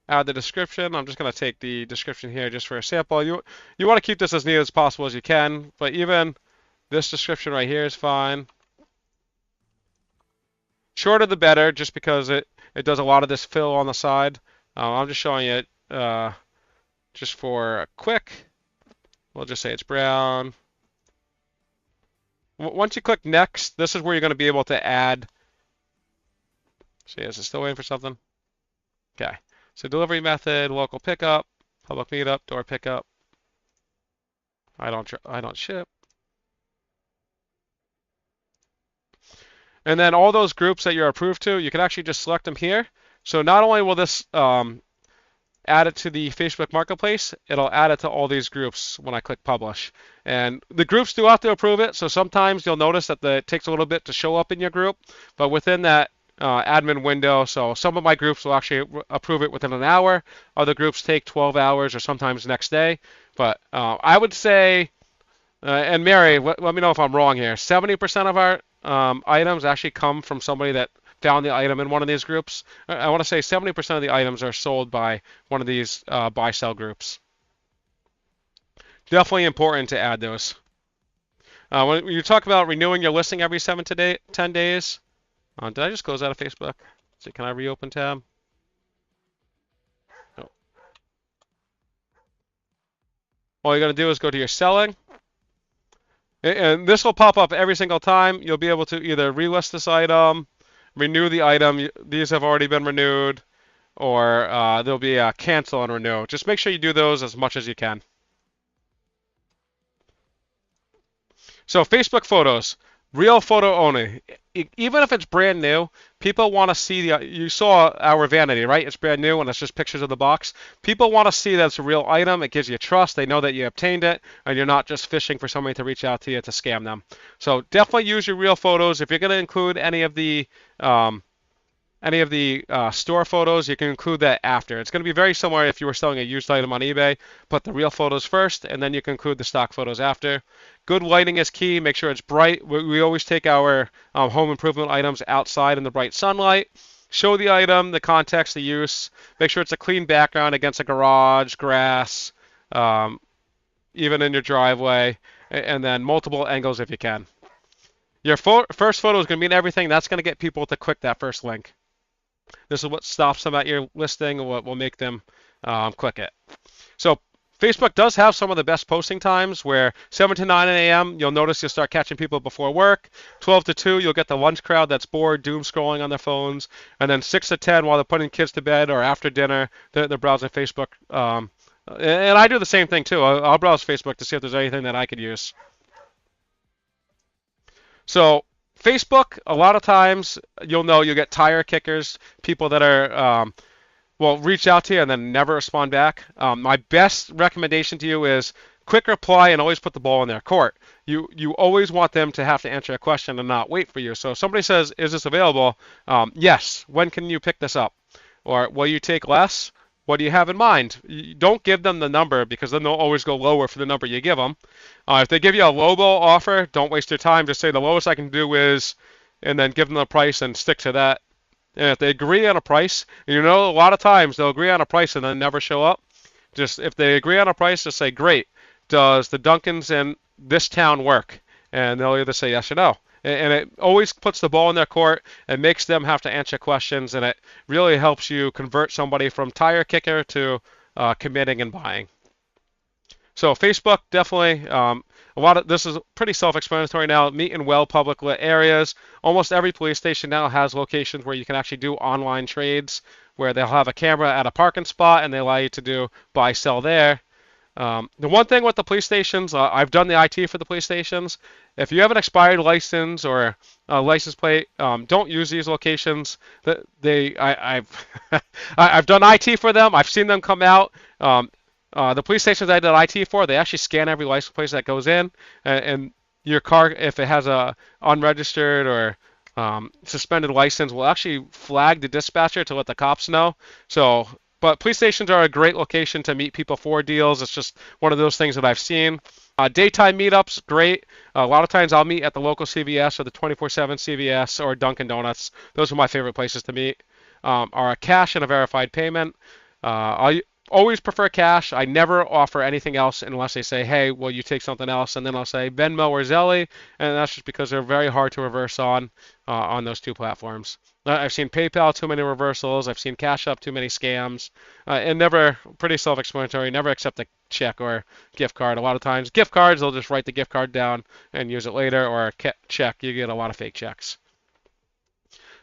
Add the description. I'm just going to take the description here just for a sample. You want to keep this as neat as possible as you can, but even this description right here is fine. Shorter the better, just because it does a lot of this fill on the side. I'm just showing it just for a quick. We'll just say it's brown. Once you click next, this is where you're going to be able to add. See, is it still waiting for something? Okay. So delivery method, local pickup, public meetup, door pickup. I don't ship. And then all those groups that you're approved to, you can actually just select them here. So not only will this add it to the Facebook Marketplace, it'll add it to all these groups when I click publish. And the groups do have to approve it, so sometimes you'll notice that it takes a little bit to show up in your group, but within that admin window, so some of my groups will actually approve it within an hour. Other groups take 12 hours or sometimes next day. But I would say, and Mary, let me know if I'm wrong here, 70% of our items actually come from somebody that found the item in one of these groups. I want to say 70% of the items are sold by one of these buy-sell groups. Definitely important to add those. When you talk about renewing your listing every 7 to 10 days, did I just close out of Facebook? So can I reopen tab? No. All you're going to do is go to your selling. And this will pop up every single time. You'll be able to either relist this item, renew the item. These have already been renewed, or there'll be a cancel and renew. Just make sure you do those as much as you can. So Facebook photos, real photo only. Even if it's brand new, people want to see you saw our vanity, right? It's brand new and it's just pictures of the box. People want to see that it's a real item. It gives you trust. They know that you obtained it and you're not just fishing for somebody to reach out to you to scam them. So definitely use your real photos. If you're going to include any of the store photos, you can include that after. It's going to be very similar if you were selling a used item on eBay. Put the real photos first, and then you can include the stock photos after. Good lighting is key. Make sure it's bright. We always take our home improvement items outside in the bright sunlight. Show the item, the context, the use. Make sure it's a clean background against a garage, grass, even in your driveway, and then multiple angles if you can. Your first photo is going to mean everything. That's going to get people to click that first link. This is what stops them at your listing and what will make them click it. So Facebook does have some of the best posting times where 7 to 9 a.m. you'll notice you'll start catching people before work. 12 to 2 you'll get the lunch crowd that's bored, doom scrolling on their phones. And then 6 to 10 while they're putting kids to bed or after dinner, they're browsing Facebook. And I do the same thing too. I'll browse Facebook to see if there's anything that I could use. So Facebook, a lot of times you'll get tire kickers, people that are will reach out to you and then never respond back. My best recommendation to you is quick reply and always put the ball in their court. You always want them to have to answer a question and not wait for you. So if somebody says, "Is this available?" Yes. When can you pick this up? Or will you take less? What do you have in mind? You don't give them the number because then they'll always go lower for the number you give them. If they give you a lowball offer, don't waste your time. Just say the lowest I can do is, and then give them the price and stick to that. And if they agree on a price, a lot of times they'll agree on a price and then never show up. Just if they agree on a price, just say, "Great. Does the Dunkin's in this town work?" And they'll either say yes or no. And it always puts the ball in their court and makes them have to answer questions, and it really helps you convert somebody from tire kicker to committing and buying. So Facebook definitely, this is pretty self-explanatory now. Meet in well public lit areas. Almost every police station now has locations where you can actually do online trades, where they'll have a camera at a parking spot and they allow you to do buy sell there. The one thing with the police stations, I've done the IT for the police stations. If you have an expired license or a license plate, don't use these locations. I've I've done IT for them. I've seen them come out. The police stations I did IT for, they actually scan every license plate that goes in, and your car, if it has a unregistered or suspended license, will actually flag the dispatcher to let the cops know. But police stations are a great location to meet people for deals. It's just one of those things that I've seen. Daytime meetups, great. A lot of times I'll meet at the local CVS or the 24/7 CVS or Dunkin' Donuts. Those are my favorite places to meet. Are a cash and a verified payment. I always prefer cash. I never offer anything else unless they say, "Hey, will you take something else?" And then I'll say Venmo or Zelle, and that's just because they're very hard to reverse on those two platforms. I've seen PayPal, too many reversals. I've seen Cash App, too many scams. And never, pretty self-explanatory, never accept a check or gift card. A lot of times, gift cards, they'll just write the gift card down and use it later, or a check, you get a lot of fake checks.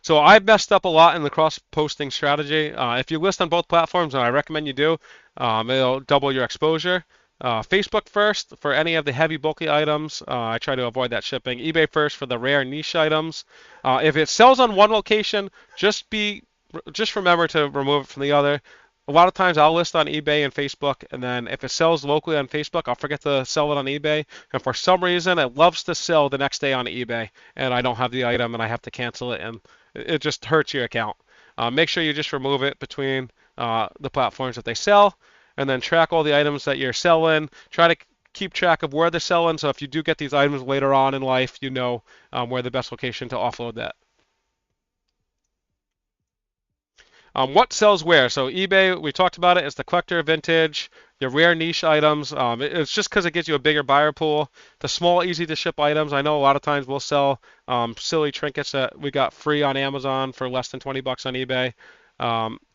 So I've messed up a lot in the cross-posting strategy. If you list on both platforms, and I recommend you do, it'll double your exposure. Facebook first for any of the heavy bulky items. I try to avoid that shipping. eBay first for the rare niche items. If it sells on one location, just remember to remove it from the other. A lot of times I'll list on eBay and Facebook, and then if it sells locally on Facebook, I'll forget to sell it on eBay. And for some reason, it loves to sell the next day on eBay, and I don't have the item, and I have to cancel it, and it just hurts your account. Make sure you just remove it between the platforms that they sell, and then track all the items that you're selling. Try to keep track of where they're selling, so if you do get these items later on in life, you know where the best location to offload that. What sells where? So eBay, we talked about it, is the collector, vintage, your rare niche items. It's just because it gives you a bigger buyer pool. The small, easy to ship items, I know a lot of times we'll sell silly trinkets that we got free on Amazon for less than 20 bucks on eBay.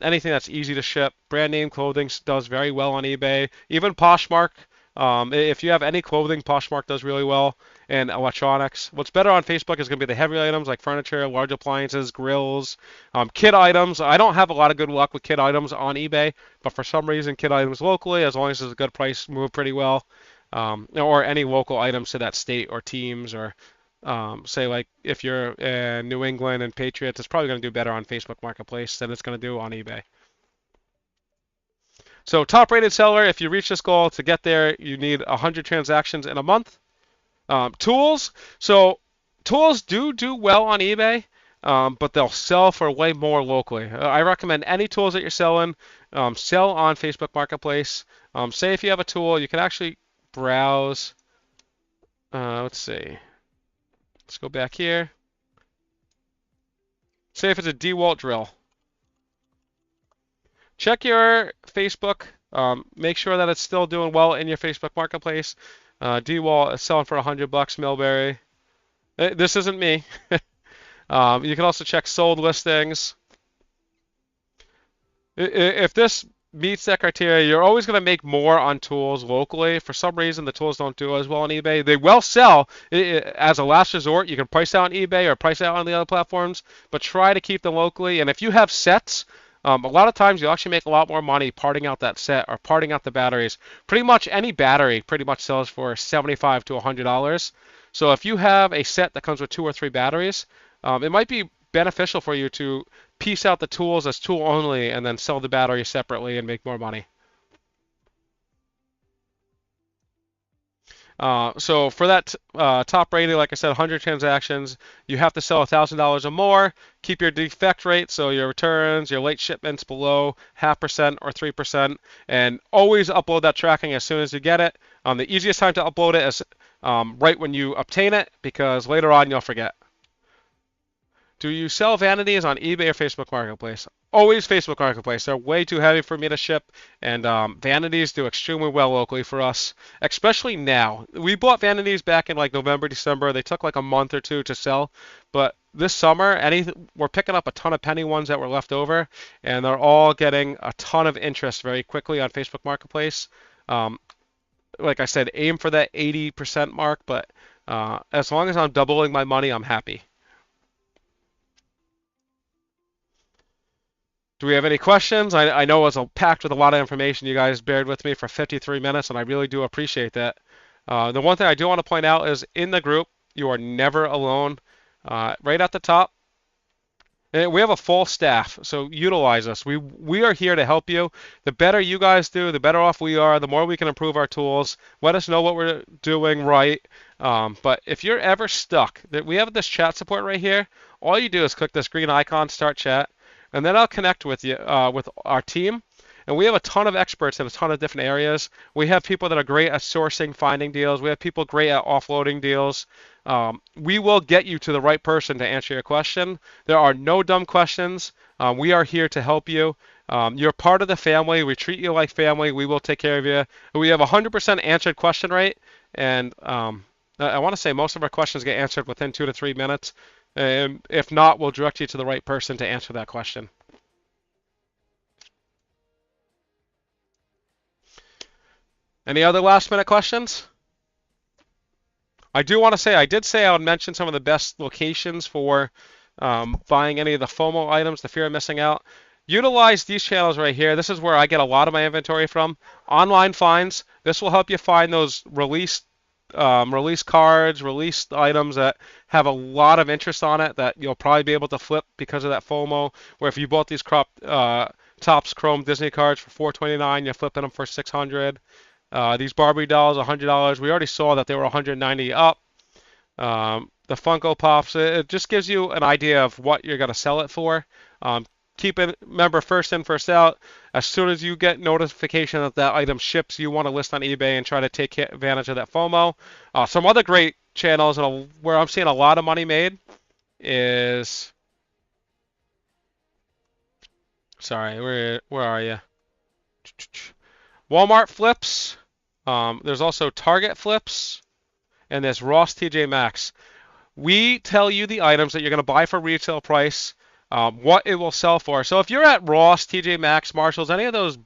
Anything that's easy to ship. Brand name clothing does very well on eBay. Even Poshmark. If you have any clothing, Poshmark does really well. And electronics. What's better on Facebook is going to be the heavy items like furniture, large appliances, grills, kid items. I don't have a lot of good luck with kid items on eBay, but for some reason, kid items locally, as long as it's a good price, move pretty well. Or any local items to that state or teams, or say like if you're in New England and Patriots, it's probably going to do better on Facebook Marketplace than it's going to do on eBay. So top rated seller, if you reach this goal, to get there, you need 100 transactions in a month. Tools. So tools do well on eBay, but they'll sell for way more locally. I recommend any tools that you're selling, sell on Facebook Marketplace. Say if you have a tool, you can actually browse. Let's see. Let's go back here. Say if it's a DeWalt drill. Check your Facebook. Make sure that it's still doing well in your Facebook Marketplace. DeWalt is selling for 100 bucks. Millbury. This isn't me. You can also check sold listings. If this meets that criteria, you're always going to make more on tools locally. For some reason, the tools don't do as well on eBay. They will sell as a last resort. You can price out on eBay or price out on the other platforms, but try to keep them locally. And if you have sets, a lot of times you'll actually make a lot more money parting out that set or parting out the batteries. Pretty much any battery pretty much sells for $75 to $100. So if you have a set that comes with 2 or 3 batteries, it might be beneficial for you to piece out the tools as tool only and then sell the battery separately and make more money. So for that top rating, like I said, 100 transactions, you have to sell $1,000 or more. Keep your defect rate, so your returns, your late shipments below 0.5% or 3%, and always upload that tracking as soon as you get it. The easiest time to upload it is right when you obtain it, because later on you'll forget. Do you sell vanities on eBay or Facebook Marketplace? Always Facebook Marketplace. They're way too heavy for me to ship, and vanities do extremely well locally for us, especially now. We bought vanities back in like November, December. They took like a month or two to sell, but this summer, we're picking up a ton of penny ones that were left over, and they're all getting a ton of interest very quickly on Facebook Marketplace. Um, like I said, aim for that 80% mark, but as long as I'm doubling my money, I'm happy. Do we have any questions? I know it was packed with a lot of information. You guys bared with me for 53 minutes, and I really do appreciate that. The one thing I do want to point out is in the group, you are never alone. Right at the top, we have a full staff, so utilize us. We are here to help you. The better you guys do, the better off we are. The more we can improve our tools. Let us know what we're doing right. But if you're ever stuck, we have this chat support right here. All you do is click this green icon, start chat, and then I'll connect with you with our team. And we have a ton of experts in a ton of different areas. We have people that are great at sourcing, finding deals. We have people great at offloading deals. We will get you to the right person to answer your question. There are no dumb questions. We are here to help you. You're part of the family. We treat you like family. We will take care of you. We have a 100% answered question rate, and I want to say most of our questions get answered within 2 to 3 minutes. And if not, we'll direct you to the right person to answer that question. Any other last minute questions? I do want to say, I did say I would mention some of the best locations for buying any of the FOMO items, the fear of missing out. Utilize these channels right here. This is where I get a lot of my inventory from. Online finds. This will help you find those release cards, released items that have a lot of interest on it that you'll probably be able to flip because of that FOMO. Where if you bought these Topps Chrome Disney cards for $429, you're flipping them for $600. These Barbie dolls, $100. We already saw that they were $190 up. The Funko Pops, it just gives you an idea of what you're going to sell it for. Keep it, remember, first in, first out. As soon as you get notification that that item ships, you want to list on eBay and try to take advantage of that FOMO. Some other great channels where I'm seeing a lot of money made is, sorry, where are you? Walmart flips. There's also Target flips, and there's Ross TJ Maxx. We tell you the items that you're going to buy for retail price, what it will sell for. So if you're at Ross, TJ Maxx, Marshalls, any of those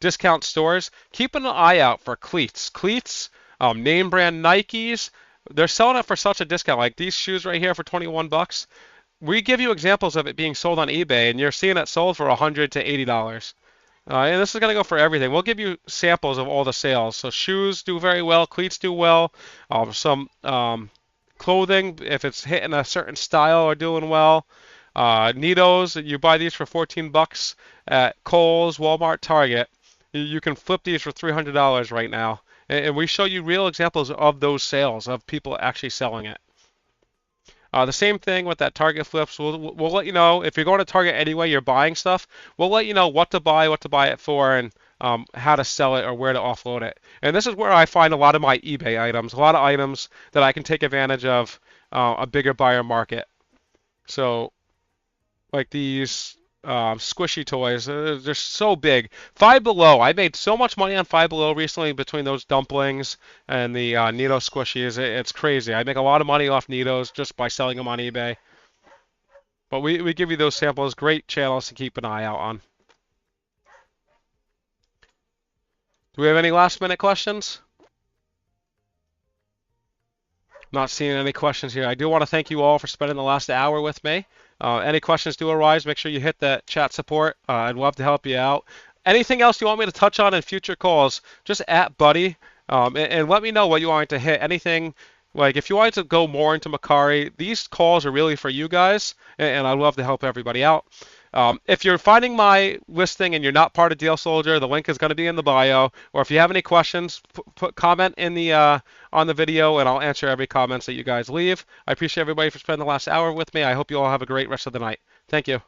discount stores, keep an eye out for cleats. Cleats, name brand Nikes, they're selling it for such a discount. Like these shoes right here for 21 bucks. We give you examples of it being sold on eBay, and you're seeing it sold for $100 to $80. And this is going to go for everything. We'll give you samples of all the sales. So shoes do very well, cleats do well, some clothing, if it's hitting a certain style, are doing well. Nitos, you buy these for 14 bucks at Kohl's, Walmart, Target. You can flip these for $300 right now. And we show you real examples of those sales, of people actually selling it. The same thing with that Target flips. We'll let you know if you're going to Target anyway, you're buying stuff. We'll let you know what to buy it for, and how to sell it or where to offload it. And this is where I find a lot of my eBay items, a lot of items that I can take advantage of a bigger buyer market. So like these squishy toys. They're so big. Five Below. I made so much money on Five Below recently between those dumplings and the Neato squishies. It's crazy. I make a lot of money off Neatos just by selling them on eBay. But we give you those samples. Great channels to keep an eye out on. Do we have any last minute questions? Not seeing any questions here. I do want to thank you all for spending the last hour with me. Any questions do arise, make sure you hit that chat support. I'd love to help you out. Anything else you want me to touch on in future calls, just at Buddy, and let me know what you want to hit. Anything, like if you wanted to go more into Macari, these calls are really for you guys, and I'd love to help everybody out. If you're finding my listing and you're not part of Deal Soldier, the link is going to be in the bio. Or if you have any questions, put comment in the on the video, and I'll answer every comments that you guys leave. I appreciate everybody for spending the last hour with me. I hope you all have a great rest of the night. Thank you.